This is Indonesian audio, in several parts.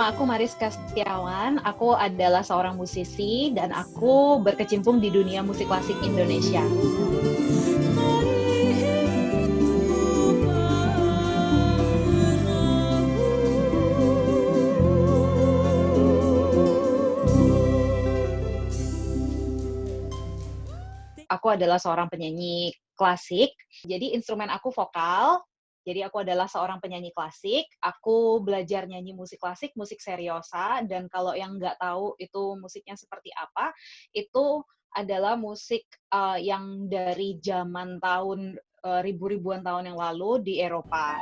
Nama aku Mariska Setiawan, aku adalah seorang musisi dan aku berkecimpung di dunia musik klasik Indonesia. Aku adalah seorang penyanyi klasik, jadi instrumen aku vokal. Jadi aku adalah seorang penyanyi klasik, aku belajar nyanyi musik klasik, musik seriosa, dan kalau yang nggak tahu itu musiknya seperti apa, itu adalah musik yang dari zaman tahun ribu-ribuan tahun yang lalu di Eropa.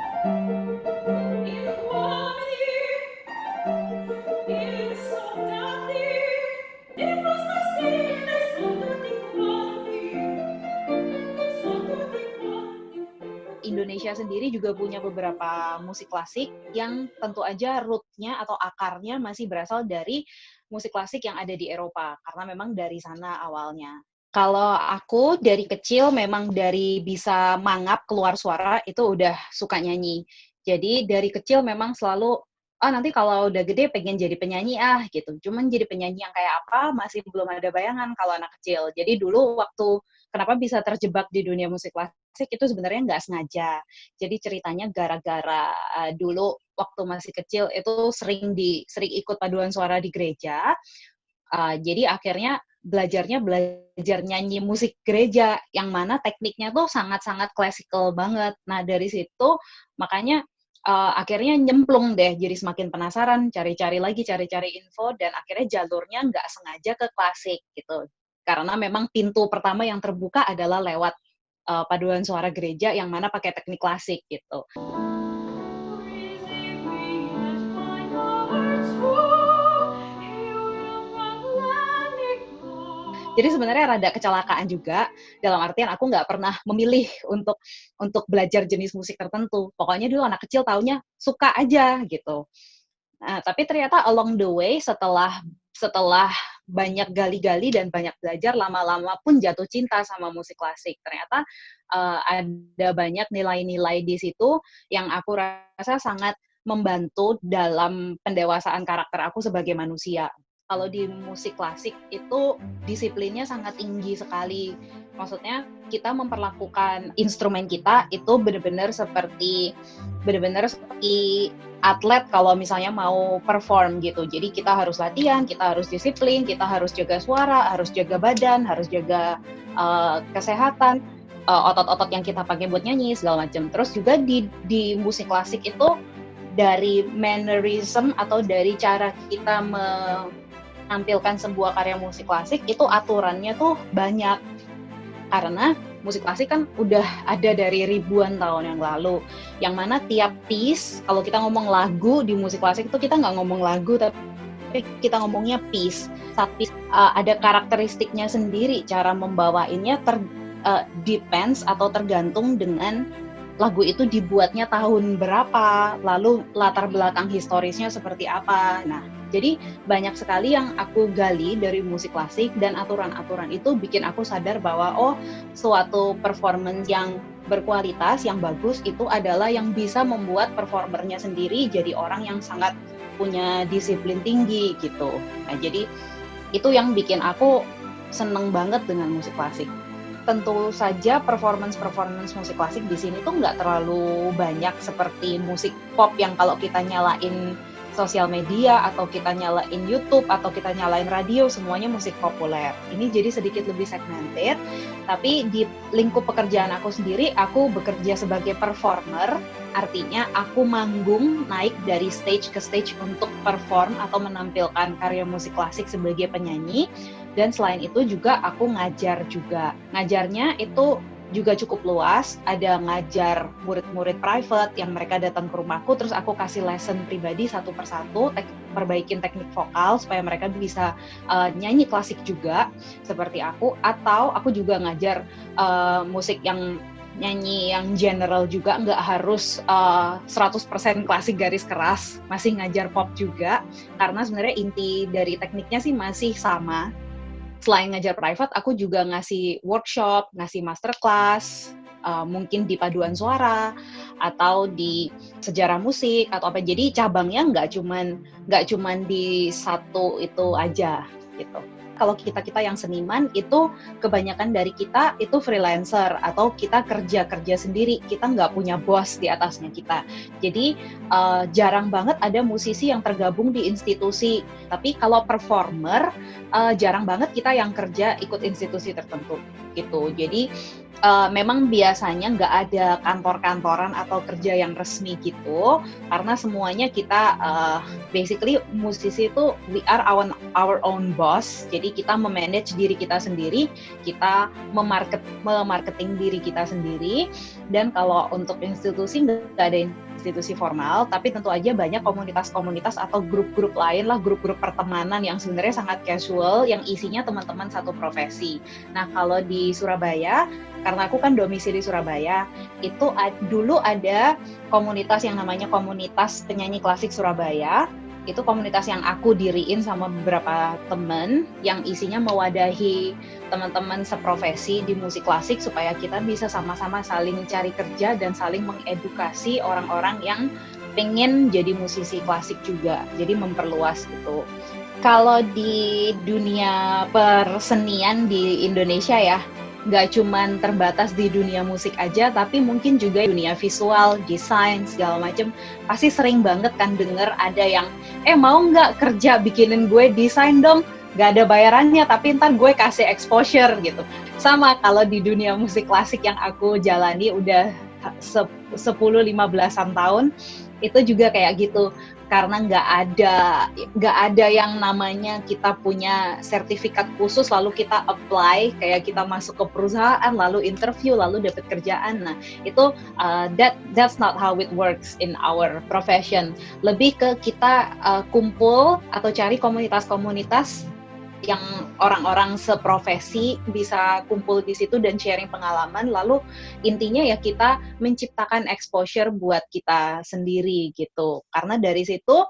Indonesia sendiri juga punya beberapa musik klasik yang tentu aja root-nya atau akarnya masih berasal dari musik klasik yang ada di Eropa, karena memang dari sana awalnya. Kalau aku dari kecil memang dari bisa mangap keluar suara itu udah suka nyanyi. Jadi dari kecil memang selalu, nanti kalau udah gede pengen jadi penyanyi gitu. Cuman jadi penyanyi yang kayak apa masih belum ada bayangan kalau anak kecil. Jadi dulu waktu kenapa bisa terjebak di dunia musik klasik itu sebenarnya nggak sengaja. Jadi ceritanya gara-gara dulu waktu masih kecil itu sering ikut paduan suara di gereja. Jadi akhirnya belajar nyanyi musik gereja yang mana tekniknya tuh sangat-sangat klasikal banget. Nah dari situ makanya akhirnya nyemplung deh, jadi semakin penasaran, cari-cari info, dan akhirnya jalurnya nggak sengaja ke klasik gitu. Karena memang pintu pertama yang terbuka adalah lewat paduan suara gereja yang mana pakai teknik klasik gitu. Jadi sebenarnya rada kecelakaan juga, dalam artian aku nggak pernah memilih untuk belajar jenis musik tertentu. Pokoknya dulu anak kecil taunya suka aja gitu. Nah, tapi ternyata along the way setelah banyak gali-gali dan banyak belajar, lama-lama pun jatuh cinta sama musik klasik. Ternyata ada banyak nilai-nilai di situ yang aku rasa sangat membantu dalam pendewasaan karakter aku sebagai manusia. Kalau di musik klasik itu disiplinnya sangat tinggi sekali. Maksudnya kita memperlakukan instrumen kita itu benar-benar seperti atlet kalau misalnya mau perform gitu. Jadi kita harus latihan, kita harus disiplin, kita harus jaga suara, harus jaga badan, harus jaga kesehatan, otot-otot yang kita pakai buat nyanyi segala macam. Terus juga di musik klasik itu dari mannerism atau dari cara kita menampilkan sebuah karya musik klasik itu aturannya tuh banyak, karena musik klasik kan udah ada dari ribuan tahun yang lalu, yang mana tiap piece, kalau kita ngomong lagu di musik klasik itu kita nggak ngomong lagu tapi kita ngomongnya piece. Tapi ada karakteristiknya sendiri, cara membawainnya depends atau tergantung dengan lagu itu dibuatnya tahun berapa, lalu latar belakang historisnya seperti apa. Nah, jadi banyak sekali yang aku gali dari musik klasik, dan aturan-aturan itu bikin aku sadar bahwa suatu performance yang berkualitas, yang bagus itu adalah yang bisa membuat performernya sendiri jadi orang yang sangat punya disiplin tinggi gitu. Nah, jadi itu yang bikin aku seneng banget dengan musik klasik. Tentu saja performance musik klasik di sini tuh nggak terlalu banyak seperti musik pop yang kalau kita nyalain sosial media atau kita nyalain YouTube atau kita nyalain radio semuanya musik populer. Ini jadi sedikit lebih segmented, tapi di lingkup pekerjaan aku sendiri aku bekerja sebagai performer, artinya aku manggung naik dari stage ke stage untuk perform atau menampilkan karya musik klasik sebagai penyanyi. Dan selain itu juga aku ngajar juga. Ngajarnya itu juga cukup luas, ada ngajar murid-murid private yang mereka datang ke rumahku, terus aku kasih lesson pribadi satu persatu, perbaikin teknik vokal supaya mereka bisa nyanyi klasik juga seperti aku, atau aku juga ngajar musik yang nyanyi yang general juga, nggak harus 100% klasik garis keras, masih ngajar pop juga, karena sebenarnya inti dari tekniknya sih masih sama. Selain ngajar private, aku juga ngasih workshop, ngasih masterclass, mungkin di paduan suara atau di sejarah musik atau apa. Jadi cabangnya nggak cuman di satu itu aja gitu. Kalau kita yang seniman itu kebanyakan dari kita itu freelancer atau kita kerja sendiri, kita nggak punya bos di atasnya kita. Jadi jarang banget ada musisi yang tergabung di institusi. Tapi kalau performer jarang banget kita yang kerja ikut institusi tertentu gitu. Jadi memang biasanya nggak ada kantor-kantoran atau kerja yang resmi gitu, karena semuanya kita basically musisi itu we are our own boss. Jadi kita memanage diri kita sendiri, kita memarketing diri kita sendiri. Dan kalau untuk institusi nggak ada institusi formal, tapi tentu aja banyak komunitas-komunitas atau grup-grup lain lah, grup-grup pertemanan yang sebenarnya sangat casual, yang isinya teman-teman satu profesi. Nah kalau di Surabaya, karena aku kan domisili Surabaya, itu dulu ada komunitas yang namanya Komunitas Penyanyi Klasik Surabaya. Itu komunitas yang aku diriin sama beberapa teman yang isinya mewadahi teman-teman seprofesi di musik klasik supaya kita bisa sama-sama saling cari kerja dan saling mengedukasi orang-orang yang pengen jadi musisi klasik juga. Jadi memperluas gitu. Kalau di dunia persenian di Indonesia ya, nggak cuman terbatas di dunia musik aja, tapi mungkin juga dunia visual, desain, segala macam. Pasti sering banget kan denger ada yang, mau nggak kerja bikinin gue desain dong? Nggak ada bayarannya, tapi ntar gue kasih exposure gitu. Sama kalau di dunia musik klasik yang aku jalani udah 10-15an tahun, itu juga kayak gitu. Karena nggak ada yang namanya kita punya sertifikat khusus lalu kita apply, kayak kita masuk ke perusahaan lalu interview lalu dapat kerjaan. Nah itu that's not how it works in our profession. Lebih ke kita kumpul atau cari komunitas-komunitas yang orang-orang seprofesi bisa kumpul di situ dan sharing pengalaman, lalu intinya ya kita menciptakan exposure buat kita sendiri gitu. Karena dari situ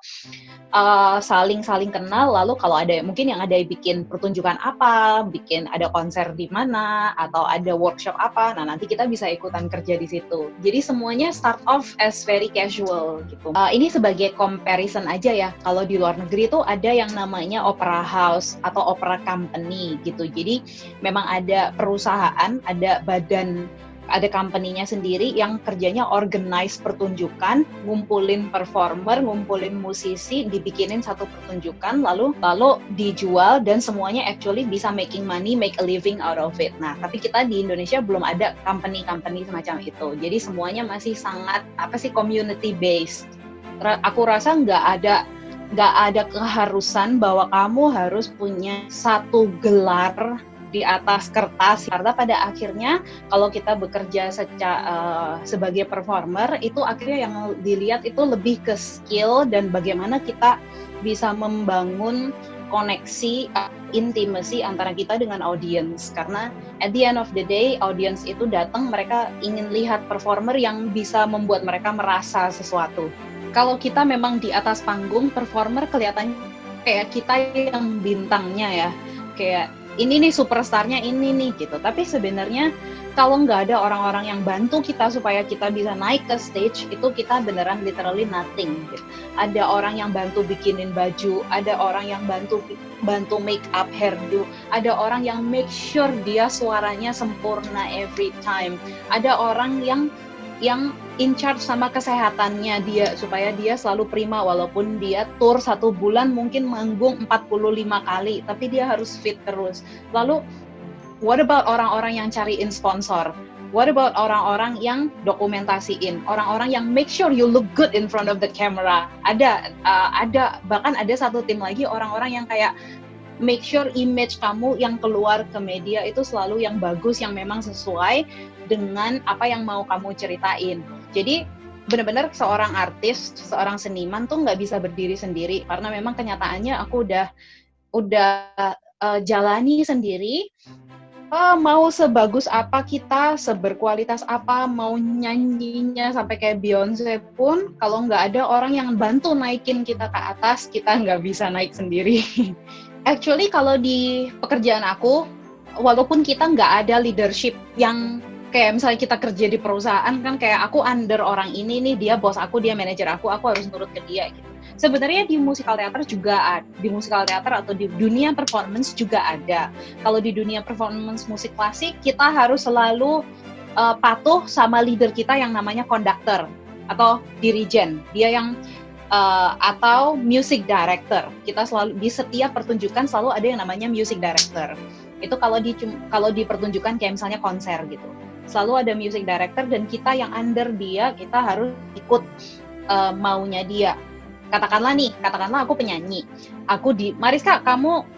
saling kenal, lalu kalau ada mungkin yang ada bikin pertunjukan apa, bikin ada konser di mana atau ada workshop apa, nah nanti kita bisa ikutan kerja di situ. Jadi semuanya start off as very casual gitu. Ini sebagai comparison aja ya. Kalau di luar negeri tuh ada yang namanya opera house atau opera company gitu. Jadi memang ada perusahaan, ada badan, ada company-nya sendiri yang kerjanya organize pertunjukan, ngumpulin performer, ngumpulin musisi, dibikinin satu pertunjukan, lalu dijual dan semuanya actually bisa making money, make a living out of it. Nah, tapi kita di Indonesia belum ada company-company semacam itu. Jadi semuanya masih sangat community based. Aku rasa nggak ada keharusan bahwa kamu harus punya satu gelar di atas kertas, karena pada akhirnya kalau kita bekerja sebagai performer itu akhirnya yang dilihat itu lebih ke skill dan bagaimana kita bisa membangun koneksi, intimacy antara kita dengan audience. Karena at the end of the day audience itu datang, mereka ingin lihat performer yang bisa membuat mereka merasa sesuatu. Kalau kita memang di atas panggung, performer kelihatannya kayak kita yang bintangnya ya, kayak ini nih superstarnya ini nih gitu. Tapi sebenarnya kalau nggak ada orang-orang yang bantu kita supaya kita bisa naik ke stage, itu kita beneran literally nothing gitu. Ada orang yang bantu bikinin baju, ada orang yang bantu make up hairdo, ada orang yang make sure dia suaranya sempurna every time, ada orang yang in charge sama kesehatannya dia supaya dia selalu prima walaupun dia tour 1 bulan mungkin manggung 45 kali tapi dia harus fit terus. Lalu what about orang-orang yang cariin sponsor? What about orang-orang yang dokumentasiin? Orang-orang yang make sure you look good in front of the camera. Ada bahkan ada satu tim lagi orang-orang yang kayak make sure image kamu yang keluar ke media itu selalu yang bagus, yang memang sesuai dengan apa yang mau kamu ceritain. Jadi benar-benar seorang artis, seorang seniman tuh nggak bisa berdiri sendiri karena memang kenyataannya aku udah jalani sendiri. Mau sebagus apa kita, seberkualitas apa, mau nyanyinya sampai kayak Beyonce pun, kalau nggak ada orang yang bantu naikin kita ke atas, kita nggak bisa naik sendiri. Actually kalau di pekerjaan aku, walaupun kita nggak ada leadership yang kayak misalnya kita kerja di perusahaan kan, kayak aku under orang ini nih, dia bos aku, dia manajer aku harus nurut ke dia gitu. Sebenarnya di musikal teater juga ada, di musikal teater atau di dunia performance juga ada. Kalau di dunia performance musik klasik, kita harus selalu patuh sama leader kita yang namanya konduktor atau dirijen. Dia yang atau music director. Kita selalu di setiap pertunjukan selalu ada yang namanya music director. Itu kalau di pertunjukan kayak misalnya konser gitu. Selalu ada music director dan kita yang under dia, kita harus ikut maunya dia. Katakanlah aku penyanyi. Mariska,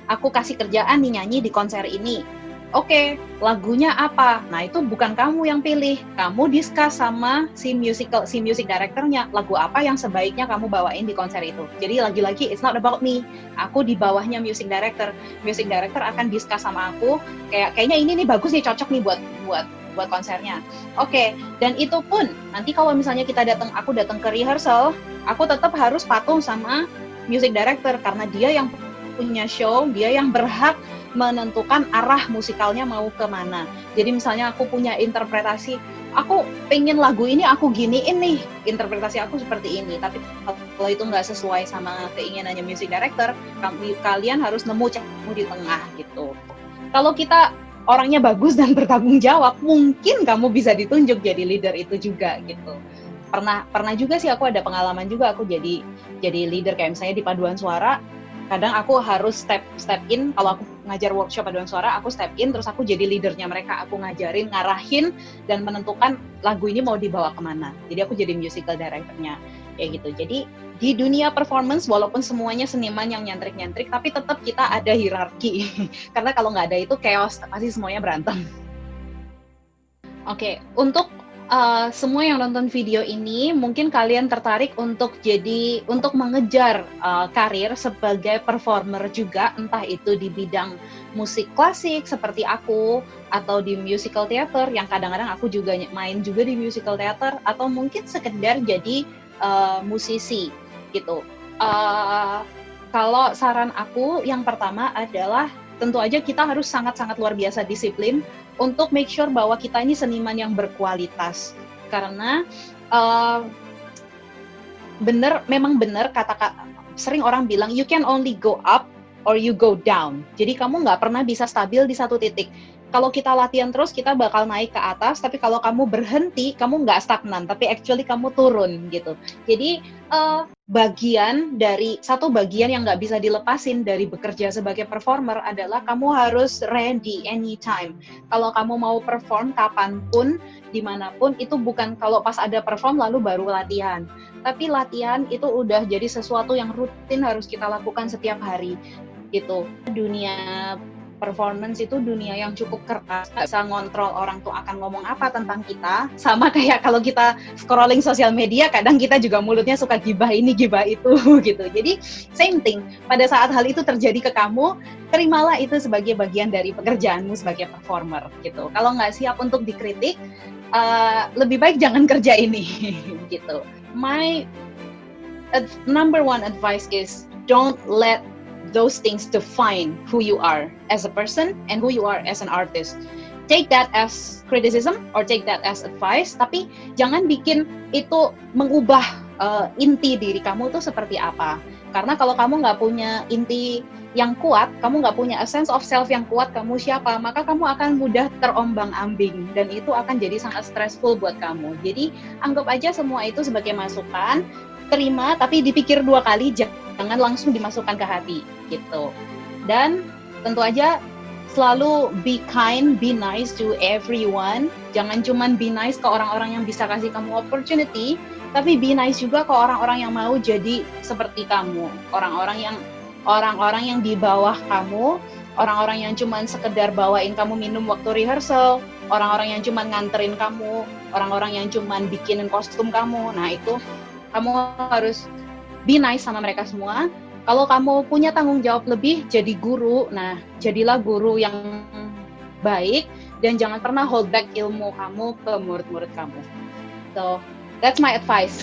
aku kasih kerjaan nih nyanyi di konser ini. Oke, lagunya apa? Nah, itu bukan kamu yang pilih. Kamu discuss sama si music directornya, lagu apa yang sebaiknya kamu bawain di konser itu. Jadi lagi-lagi it's not about me. Aku di bawahnya music director. Music director akan discuss sama aku, kayaknya ini nih bagus nih, cocok nih buat konsernya. Oke, dan itu pun nanti kalau misalnya aku datang ke rehearsal, aku tetap harus patuh sama music director karena dia yang punya show, dia yang berhak menentukan arah musikalnya mau kemana. Jadi misalnya aku punya interpretasi, aku pengen lagu ini aku giniin nih, interpretasi aku seperti ini, tapi kalau itu nggak sesuai sama keinginannya music director, kalian harus nemu cemu di tengah gitu. Kalau kita orangnya bagus dan bertanggung jawab, mungkin kamu bisa ditunjuk jadi leader itu juga gitu. Pernah juga sih, aku ada pengalaman juga, aku jadi leader kayak misalnya di paduan suara. Kadang aku harus step in, kalau aku ngajar workshop paduan suara, aku step in, terus aku jadi leadernya mereka, aku ngajarin, ngarahin, dan menentukan lagu ini mau dibawa kemana. Jadi aku jadi musical director-nya, kayak gitu. Jadi di dunia performance, walaupun semuanya seniman yang nyantrik-nyantrik, tapi tetap kita ada hierarki. Karena kalau nggak ada itu chaos, pasti semuanya berantem. Oke, untuk semua yang nonton video ini, mungkin kalian tertarik untuk mengejar karir sebagai performer juga, entah itu di bidang musik klasik seperti aku, atau di musical theater yang kadang-kadang aku juga main juga di musical theater, atau mungkin sekedar jadi musisi gitu. Kalau saran aku yang pertama adalah tentu aja kita harus sangat-sangat luar biasa disiplin untuk make sure bahwa kita ini seniman yang berkualitas. Karena memang benar sering orang bilang you can only go up or you go down. Jadi kamu nggak pernah bisa stabil di satu titik. Kalau kita latihan terus, kita bakal naik ke atas, tapi kalau kamu berhenti, kamu nggak stagnan, tapi actually kamu turun gitu. Jadi satu bagian yang nggak bisa dilepasin dari bekerja sebagai performer adalah kamu harus ready anytime. Kalau kamu mau perform kapanpun, dimanapun, itu bukan kalau pas ada perform lalu baru latihan. Tapi latihan itu udah jadi sesuatu yang rutin harus kita lakukan setiap hari gitu. Dunia performance itu dunia yang cukup keras, nggak bisa ngontrol orang tuh akan ngomong apa tentang kita. Sama kayak kalau kita scrolling sosial media, kadang kita juga mulutnya suka gibah ini, gibah itu gitu. Jadi same thing, pada saat hal itu terjadi ke kamu, terimalah itu sebagai bagian dari pekerjaanmu sebagai performer gitu. Kalau nggak siap untuk dikritik, lebih baik jangan kerja ini gitu. My number one advice is don't let those things define who you are as a person and who you are as an artist. Take that as criticism or take that as advice, tapi jangan bikin itu mengubah inti diri kamu tuh seperti apa. Karena kalau kamu nggak punya inti yang kuat, kamu nggak punya a sense of self yang kuat, kamu siapa, maka kamu akan mudah terombang-ambing dan itu akan jadi sangat stressful buat kamu. Jadi anggap aja semua itu sebagai masukan, terima tapi dipikir 2 kali, jangan langsung dimasukkan ke hati gitu. Dan tentu aja selalu be kind, be nice to everyone. Jangan cuman be nice ke orang-orang yang bisa kasih kamu opportunity, tapi be nice juga ke orang-orang yang mau jadi seperti kamu. Orang-orang yang di bawah kamu, orang-orang yang cuman sekedar bawain kamu minum waktu rehearsal, orang-orang yang cuman nganterin kamu, orang-orang yang cuman bikinin kostum kamu. Nah, itu kamu harus be nice sama mereka semua. Kalau kamu punya tanggung jawab lebih, jadi guru. Nah, jadilah guru yang baik dan jangan pernah hold back ilmu kamu ke murid-murid kamu. So, that's my advice.